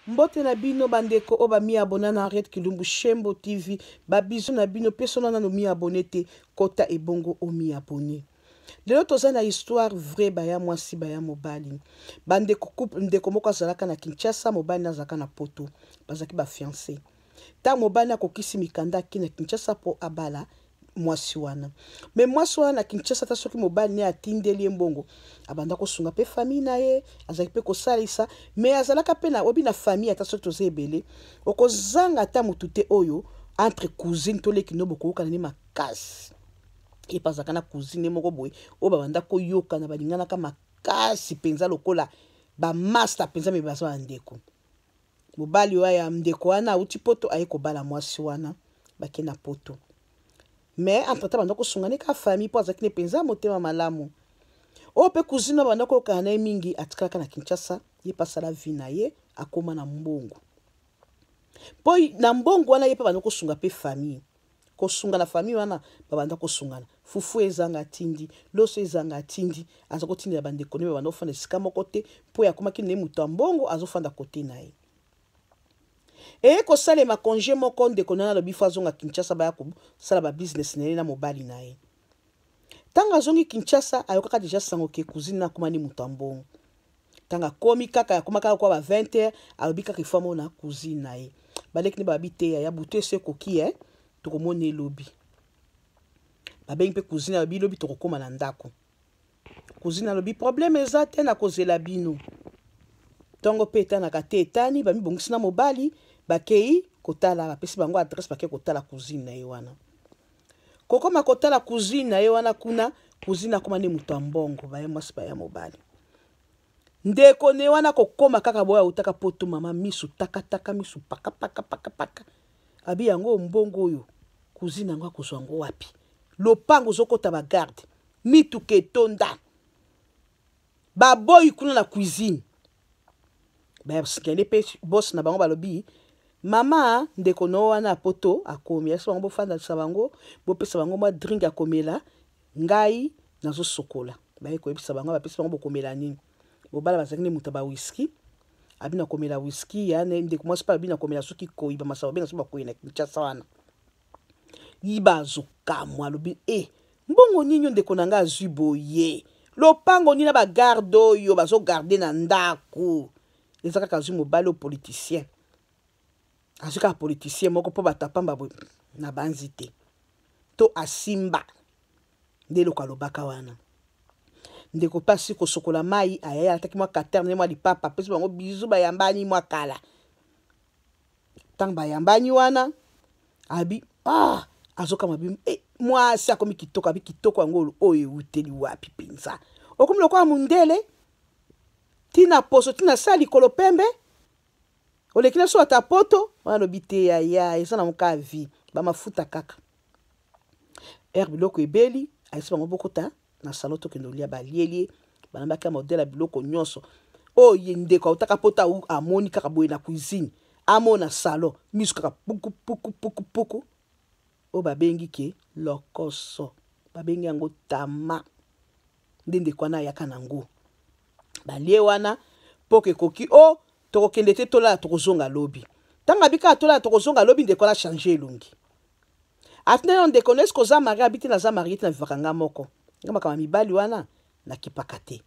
Mbote na bino bandeko oba mi abona na Red Kilumbu Shembo TV. Ba bizu na bino persona na no mi abone te kota ebongo o mi abone. Lelo toza na histoire vrai baya mwasi baya mobali. Bandeko couple ndeko moko azalaka na Kinshasa, mobali nazalaka na Poto. Bazaki ba fiancé. Ta mobali akokisi mikanda ki na Kinshasa po abala mwasi wana. Me mwasi wana na Kinshasa ta soki mobali ne atindeli mbongo. Abanda ko sunga pe famille na ye, azaki pe ko salisa, me azalaka pe na obi na famille ata soki toze ebele. Okozanga ta mutute oyo entre cousine to leki no boko kana ni makasi. E pasaka na cousine moko boy, o babanda ko yoka na balingana ka makasi penza lokola ba master penza me baso andeko. Mobali wa ya ndeko wana uti Poto aye ko bala mwasi wana bake na Poto. Mais entre-temps bandako sungane ka famille po azaki ne penza motema malamu. O pe cousine bandako kana mingi atikaka na Kinshasa, ye pasa la vie na ye akoma na mbongo. Po na mbongo wana ye pa bandako sunga pe famille. Ko sunga na famille wana bandako sungana. Fufu ezanga tindi, loso ezanga tindi, azako tindi ya bandeko ne bandako fanda sika moko te po ya koma kine muto mbongo azofanda kote na ye. E ko sale ma congé moko ndeko na lobi fazonga Kinshasa ba ko sala ba business na mobali na ye. Tanga zongi Kinshasa ayokaka deja sango ke cousine na komani muto mbongo. Tanga komi kaka ya koma kaka kwa ba 20h alobi kaka ifamo na cousine na ye. Baleki ne ba bite ya buté se koki to komone lobi. Ba bengi pe cousine alobi lobi to kokoma na ndako. Cousine alobi problème ezate na kozela bino. Tongo peta na kate etani ba mi bongisi na mobali bakei kotala bapesi bango adresse bakei kotala cousine na ye wana. Kokoma kotala cousine na ye wana kuna cousine akoma ne muto mbongo ba ye mwasi ba ya mobali. Ndeko ne wana kokoma kaka boya utaka Poto mama misu taka misu paka. Abi yango mbongo oyo cousine yango akozwa ngo wapi? Lopango zokota ba garde mitu ketonda. Ba boy kuna na cuisine. Ba sikene pe boss na bango balobi mama ndeko no wana Poto akomi aso bango bofanda sabango bopesa bango ma drink akomela ngai nazo sokola. Ba ye ko ebisa bango bapesa bango bokomela nini? Bobala bazaki ne muta ba whisky. Abina komela whisky ya ndeko mwasi pa abina komela soki koyi ba masaba bena so bakoyi na Kinshasa wana. Yiba zokamwa lobi mbongo ninyo ndeko nanga azwi boye. Lopango nina ba garde oyo bazo garder na ndako. Ezaka kazu mobali o politicien. Azuka politicien moko po batapamba na banzite. To asimba. Ndelo kalobaka wana. Ndeko pasi ko sokola mai ayaya ataki mwa katerne mwa lipapa pesi bango bizu bayambani mwa kala. Tang bayambani wana abi azoka mabi mwasi akomi kitoko abi kitoko yango oyo uteli wapi penza. Okomi lokwa mundele tina poso tina sali kolopembe olekina so ata Poto wana lobite ya eza na muka vi ba mafuta kaka. Biloko ebeli ayisi bango bokota na saloto kendo lia balielie banambaka modela biloko nyonso oye ndeko utaka Poto amoni kaka boye na cuisine amona salon misu kaka puku o babengi ke lokoso babengi yango tama ndende kwana yaka nango balie wana poke koki tokokende te tola tokozonga lobi tanga bika tola tokozonga lobi ndeko na changer elongi atne yon ndeko nesko za mari abiti na za mari na vivakanga moko ngama kama mibali wana na kipaka te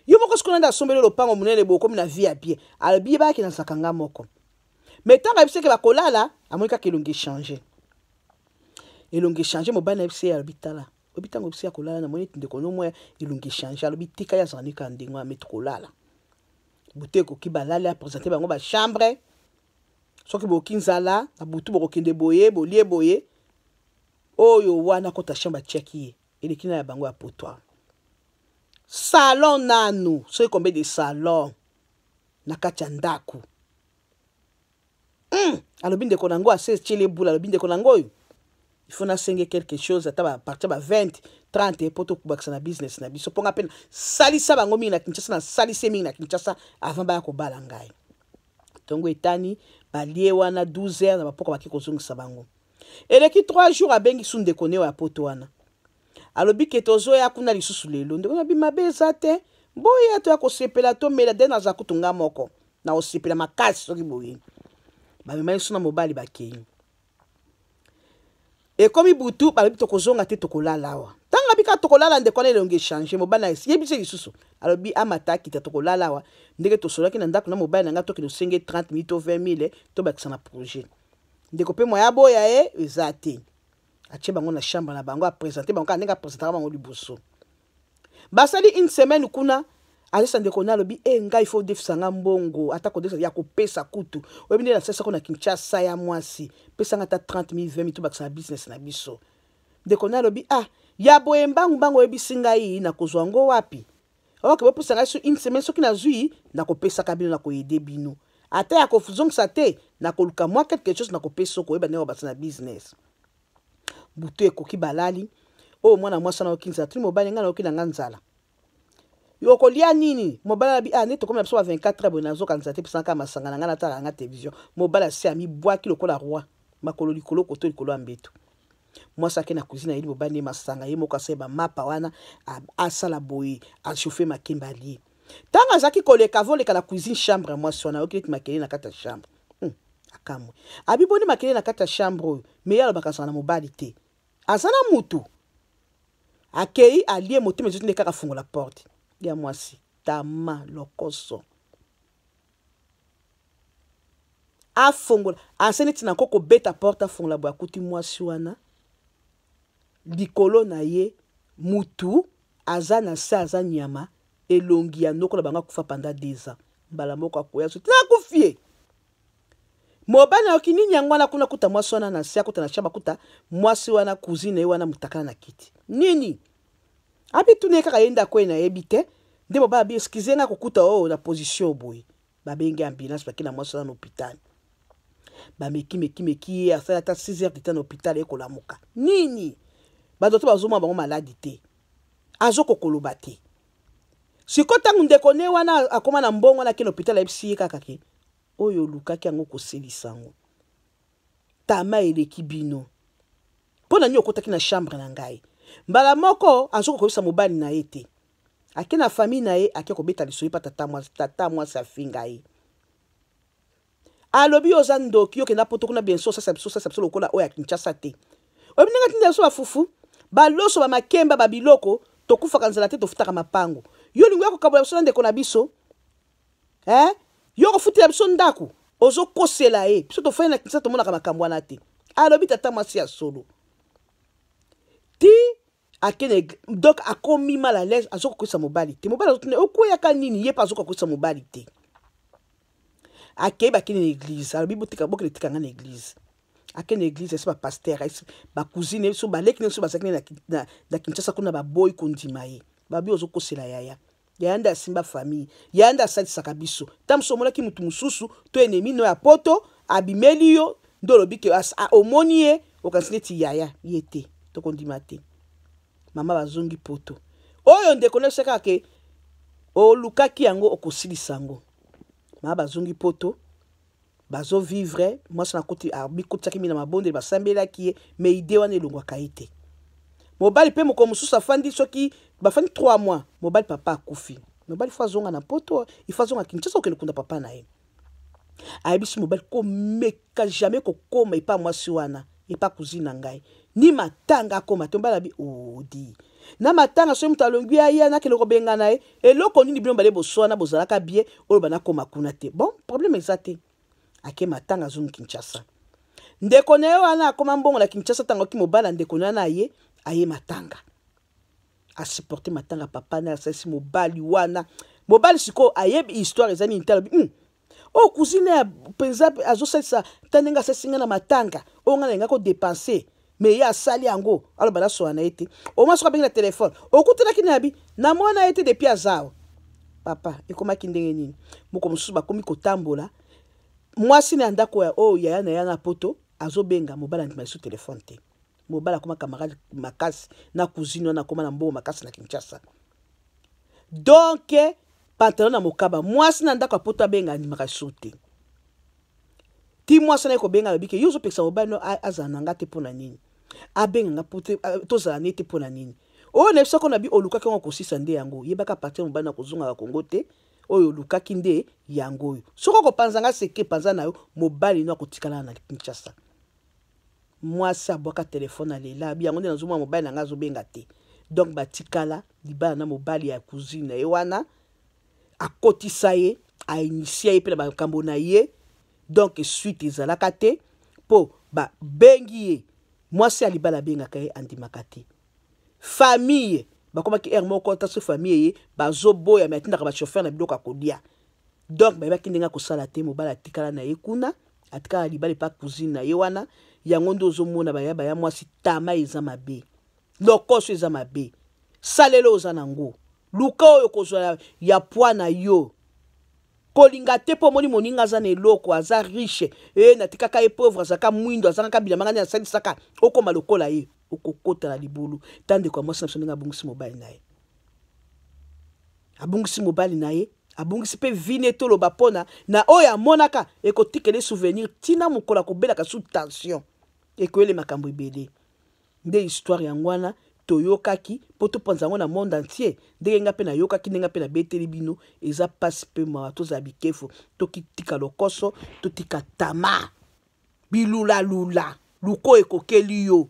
yo moko sikona nda sombele lopango munene boko na vie à pied albi ba ki na sakanga moko mais tanga biseke bakolala amonika kelongi changer elongi changer mobali na bise albi tala obitango bise akolala na monite ndeko no mwa elongi changer albi tika ya zanika ndingo ameto kolala buteko ki balala a présenter bango ba chambre soki bokinzala na butu bokende boye bolie boye oyo wana kota chambre cheki elekina ya bango ya Poto. Salon nanu soki kombe de salon na kati ya ndako alobi ndeko nango ase chele bula alobi ndeko nango oyo il faut na senge quelque chose ata ba partir ba 20 30 Poto kubakisa na business na biso ponga pena salisa bango mingi na Kinshasa na salise mingi na Kinshasa avant ba ko bala ngai tongo etani balie wana 12h na bapoko baki kozongisa bango eleki 3 jours abengi sunde koneo ya Poto wana alobi ke tozo ya kuna lisusu lelo ndeko na bima beza te boya to ya kosepela to mela de na za kutunga moko na osepela makasi soki boye bamema yesu na mobali bakei ekomi butu balobi tokozonga te tokolala awa tanga bika tokolala ndeko na elongi echange mobali na yebise lisusu alobi amata akita tokolala awa ndenge tosolaki na ndako na mobali na nga toki tosenge 30 minutes to 20 000 tobakisa na projet ndeko mpe moya boya ye eza te atie bango na chambre na bango apresente bango kaka ndenge apresentaka bango liboso basali une semaine kuna alisa ndeko na alobi ngai faut defisa nga mbongo ata kodefisa ya kopesa kutu oyebi nde nasesako na Kinshasa ya mwasi pesanga ata 30 000 20 000 tobakisa na business na biso ndeko na alobi ya boye mbangu oyebisi ngai nakozwa ngo wapi oke bopesa ngai so une semaine soki nazwi nakopesaka bino nakoyede bino ata ya kozongisa te nakoluka mwa quelque chose nakopesa oko oyeba ndenge obakisa na business butu ekoki balali oyo mwana mwasi na okinza tuli mobali nga na oki na nga nzala yokolia nini mobala bi ne to comme na biso 24 boye nazokanisa te pisaka masanga na nga na tala nga television mobala si ami bwaki lokola roi makolo likolo koto likolo ya mbeto mwasi ake na cuisine yeli mobali masanga ye moko aseba mapa wana asala boye achauffer makemba ali tanga zaki koleka voleka na cuisine chambre mwasi wana okileti makele na kata chambre akamwe abiboni makele na kata chambre me yalo bakasana na mobali te azana mutu akei alie motema ezo ndeka kafungola porte ya mwasi tama lokoso afongola aseneti na koko beta porte afongola boya kuti mwasi wana likolo na ye mutu aza na se aza nyama elongi ya ndoko na bango akufa panda 2 ans mbala moko akoya so tina kufie mobali okini nyangwana kuna kuta mwasi wana na se akuta na chamba kuta mwasi wana cousine ye wana mutakana na kiti nini abitu ne kaka yenda ko na yebite nde mobali bi excuse nga kokuta na position boy babengi ambulance bakina mwasi na hôpital meki afala ta 6 heures de temps na hôpital ekolamuka nini badoto bazoma bango maladi te azoko koloba te sikota ndeko ne wana akoma na mbongo na kino hôpital ebisi kaka ke oyo lukaki yango koselisango tama eleki bino pona nyo kotaki na chambre na ngai mbala moko azoko kobisa mobali na ete ake na famille na ye ake kobeta lisoyi pa tata mwasi afinga ye alobi oza ndoki yo kenda poto kuna bien sûr sasa biso lokola oya Kinshasa te oyebi ndenge tinda so bafufu baloso bamakemba babiloko tokufaka nzela te tofutaka mapango yo lingo ya kokabola biso na ndeko na biso yo kofutela biso ndako ozokosela ye biso tofai na Kinshasa tomonaka makambo wana te alobi tata mwasi ya solo ti akene donc akomi mal à l'aise azokokwisa mobali te mobali azotune okoyaka nini ye pa azokokwisa mobali te akei bakene na église alobi botika bokele tikanga na église akene église esi bapaster ba cousine so baleki so basakine na Kinshasa kuna baboy kondima ye babi ozokosela yaya yanda asimba famille yanda asalisaka biso tamso molaki mutu mususu to ennemi no ya poto abimeli yo ndolobi ke omoni ye okansine ti yaya yete to kondima te mama bazongi poto oyo ndeko na seka ke olukaki yango okosilisa yango mama bazongi poto bazo vivre mwasi na koti abikotaki mina mabonde basambelaki ye me ide wana elongwaka ye te mobali pe moko mosusu afandi soki bafandi 3 mois mobali papa akufi mobali fo azonga na poto ifa zonga Kinshasa okende kunda papa na ye ayebisi mobali komeka jamais kokoma epa mwasi wana epa cousine na ngai ni matanga akoma te mobali abi odi na matanga so mutu alongwi aya nakende kobenga na ye eloko nini bino bale boswana bozalaka bie oyo banakoma kuna te bon problème eza te ake matanga zongi Kinshasa ndeko na ye wana akoma mbongo na Kinshasa tango ki mobala ndeko na ye aye matanga asupporte matanga papa na asasi mobali wana mobali siko ayebi histoire ezani intalo o cousine ya penza azosalisa tanenga asasinga na matanga o ngana nga ko dépenser mais ya sali yango aloba na so na ete o mwa so benga na téléphone okutela kinabi na mwana ete depuis azao papa ekomaki ndenge nini moko mususu bakomi kotambola mwasi na ndako ya yaya na yana poto azobenga mobala ndima su téléphone te mobala koma camarade makasi na cousine na koma na mbo makasi na Kinshasa donc pantalon na mokaba mwasi na ndako poto abenga ndima su te ti mwasi na ko benga lobike yozo peksa mobala no azana ngate pona nini abenga ngapote tozala nete pona nini o ne soko na bi oluka ke ngoko sisa nde yango yebaka partir mobala na kozunga ka Kongo te oyo lukaki nde yango oyo soko kopanzanga seke panza na yo mobali no akotikala na Kinshasa mwasi abwaka telefone alela biyango nde nazomona mobali nanga azobenga te donc batikala libala na mobali ya cousine na ye wana akotisa ye ainitia ye mpe na makambo na ye donc suite ezalaka te mpo babengi ye mwasi ya libala abengaka ye andimaka te famille bakomaki ere moko ta so famille ye bazoboya me atindaka bachauffeur na biloko akolia donc bayebaki ndenge akosala te mobali atikala na ye kuna atikala libala epa cousine na ye wana yango nde ozomona baya mwasi tama eza mabe lokoso eza mabe salelo oza nango luka oyo kozwa ya poa na yo kolinga te po moni moninga aza na eloko aza riche natikaka ye pauvre azaka mwindo azaka bilamba ngani asalisaka okoma lokola ye okokota na libulu tande kwa mwasi na biso ndenge abungisi mobali na ye abungisi mobali na ye abungisi mpe vine toloba mpona na oyo amonaka ekotikele souvenir tina mokola kobelaka sous tension ekoyele makambo ebele nde histoire yango wana toyokaki po topanza yango na monde entier ndenge nga mpe nayokaki ndenge mpe nabeteli bino eza pasi mpe mawa tozala bikefu tokitika lokoso totika tama bilulalula luko ekokeli yo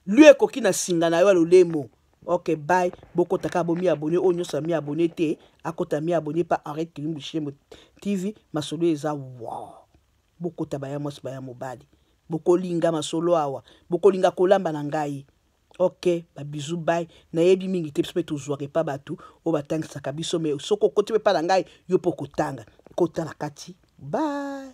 lui ekoki na singa na yo ya lolemo ok bye bokotaka bomi abonné oyo nyonso mi abonné te akota mi abonné pa Arrête Kilumbu Shembo TV masolo eza wow bokota baya mwasi baya mobali bokolinga masolo awa bokolinga kolamba na ngai ok babizu bye nayebi mingi te mpe tozwaka epa bato oyo batangisaka biso me soko okoti mpe pa na ngai yo mpo kotanga kota na kati bye